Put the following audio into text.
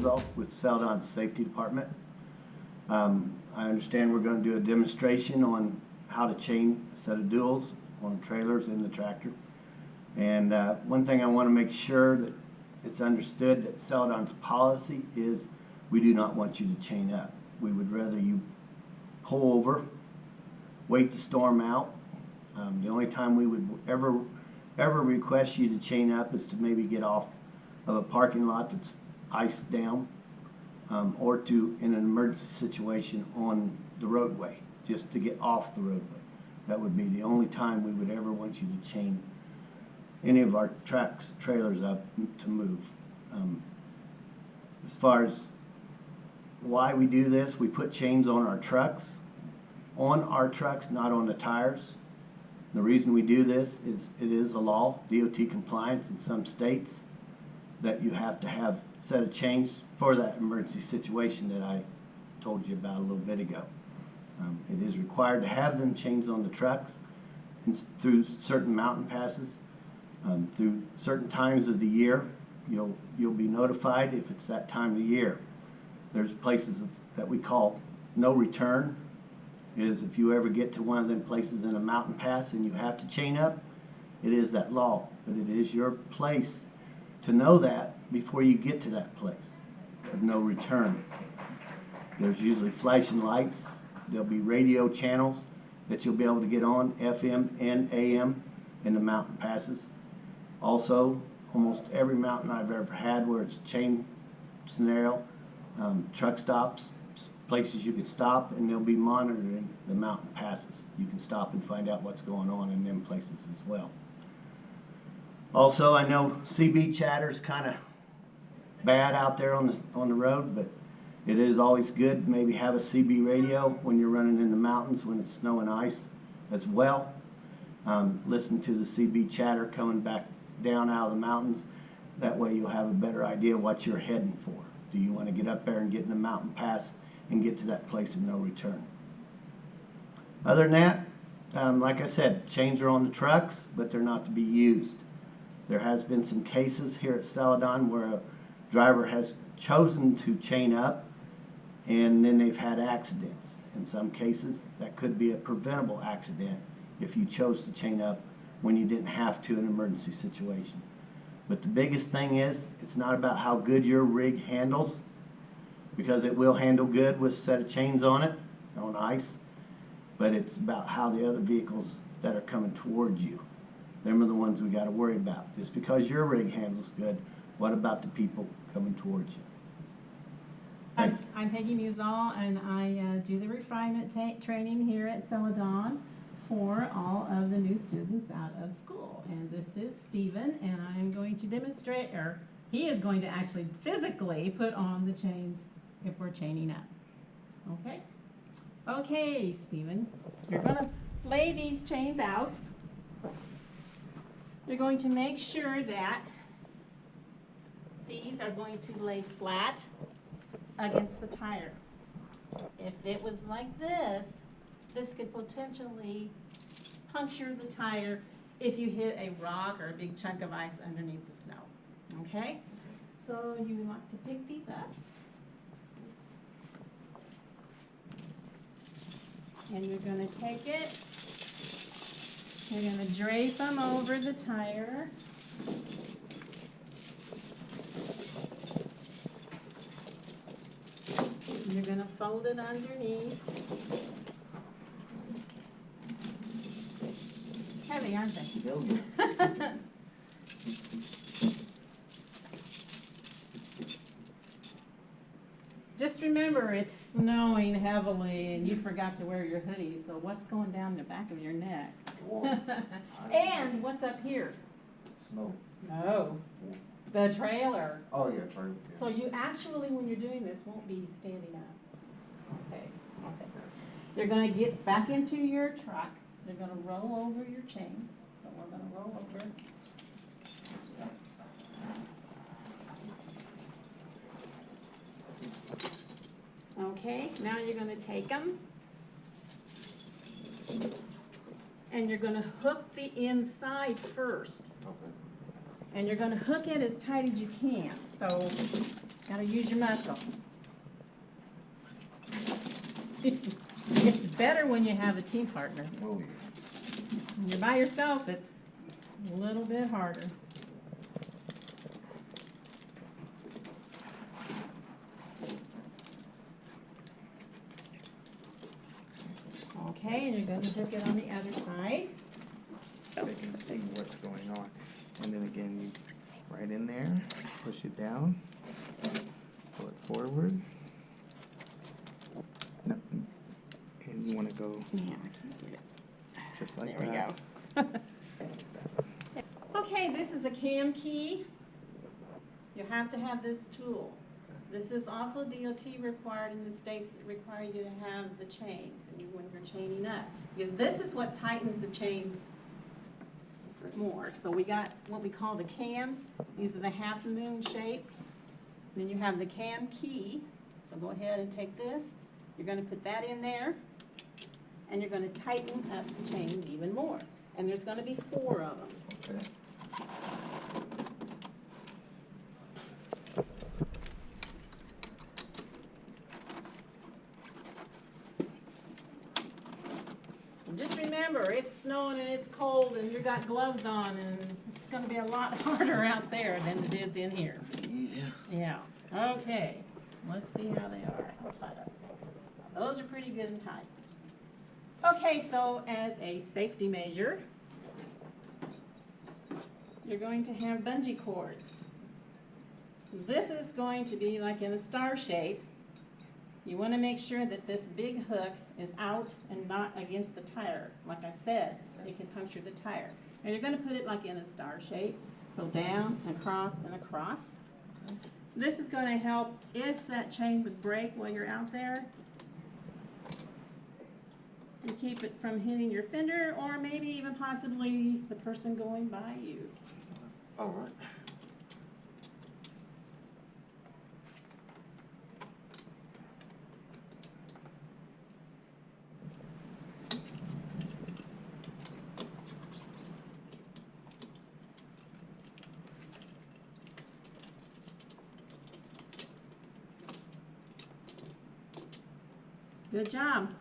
Musall with Celadon Safety Department. I understand we're going to do a demonstration on how to chain a set of duals on trailers in the tractor. And one thing I want to make sure that it's understood that Celadon's policy is we do not want you to chain up. We would rather you pull over, wait the storm out. The only time we would ever request you to chain up is to maybe get off of a parking lot that's iced down, or to in an emergency situation on the roadway, just to get off the roadway. That would be the only time we would ever want you to chain any of our trailers up to move. As far as why we do this, we put chains on our trucks, not on the tires. The reason we do this is it is a law, DOT compliance in some states, that you have to have a set of chains for that emergency situation that I told you about a little bit ago. It is required to have them chains on the trucks through certain mountain passes, through certain times of the year. You'll be notified if it's that time of year. There's places that we call no return. Is if you ever get to one of them places in a mountain pass and you have to chain up, it is that law. But it is your place to know that before you get to that place of no return. There's usually flashing lights. There'll be radio channels that you'll be able to get on, FM and AM, in the mountain passes. Also, almost every mountain I've ever had where it's a chain scenario, truck stops, places you can stop, and they'll be monitoring the mountain passes. You can stop and find out what's going on in them places as well. Also, I know CB chatter's kind of bad out there on the road, but it is always good to maybe have a CB radio when you're running in the mountains when it's snow and ice as well. Listen to the CB chatter coming back down out of the mountains. That way you'll have a better idea what you're heading for. Do you want to get up there and get in the mountain pass and get to that place of no return? Other than that, like I said, chains are on the trucks, but they're not to be used. There has been some cases here at Celadon where a driver has chosen to chain up and then they've had accidents. In some cases, that could be a preventable accident if you chose to chain up when you didn't have to in an emergency situation. But the biggest thing is, it's not about how good your rig handles, because it will handle good with a set of chains on it, on ice, but it's about how the other vehicles that are coming towards you. Them are the ones we got to worry about. Just because your rig handles good, what about the people coming towards you? I'm Peggy Musall, and I do the refinement training here at Celadon for all of the new students out of school. And this is Stephen, and I'm going to demonstrate, or he is going to actually physically put on the chains if we're chaining up. Okay? Okay, Stephen, you're going to lay these chains out. You're going to make sure that these are going to lay flat against the tire. If it was like this could potentially puncture the tire if you hit a rock or a big chunk of ice underneath the snow. Okay? So you want to pick these up. And you're going to take it, you're going to drape them over the tire. You're going to fold it underneath. Heavy, aren't they? Just remember, it's snowing heavily and you forgot to wear your hoodie, so what's going down the back of your neck? And what's up here? Snow. No. The trailer. Oh, yeah, trailer. Yeah. So you actually, when you're doing this, won't be standing up. Okay. Okay. You're going to get back into your truck. You're going to roll over your chains. So we're going to roll over. Okay, now you're going to take them and you're going to hook the inside first. Okay. And you're going to hook it as tight as you can. So Gotta use your muscle. It's better when you have a team partner. Oh, yeah. When you're by yourself, it's a little bit harder. Okay, and you're going to hook it on the other side. So they can see what's going on. And then again, you right in there, push it down, pull it forward. No, and you want to go Yeah, I can't get it. just like There we that. go. Okay, this is a cam key. You have to have this tool. This is also DOT required in the states that require you to have the chains when you're chaining up. Because this is what tightens the chains more. So we got what we call the cams. These are the half moon shape. Then you have the cam key. So go ahead and take this. You're going to put that in there. And you're going to tighten up the chains even more. And there's going to be 4 of them. Okay. Just remember, it's snowing and it's cold and you've got gloves on and it's gonna be a lot harder out there than it is in here. Yeah. Yeah, okay, let's see how they are. How tight are they? Those are pretty good and tight. Okay, so as a safety measure, you're going to have bungee cords. This is going to be like in a star shape. You want to make sure that this big hook is out and not against the tire. Like I said, it can puncture the tire. And you're going to put it like in a star shape. So down, across, and across. This is going to help if that chain would break while you're out there. You keep it from hitting your fender or maybe even possibly the person going by you. All right. Good job.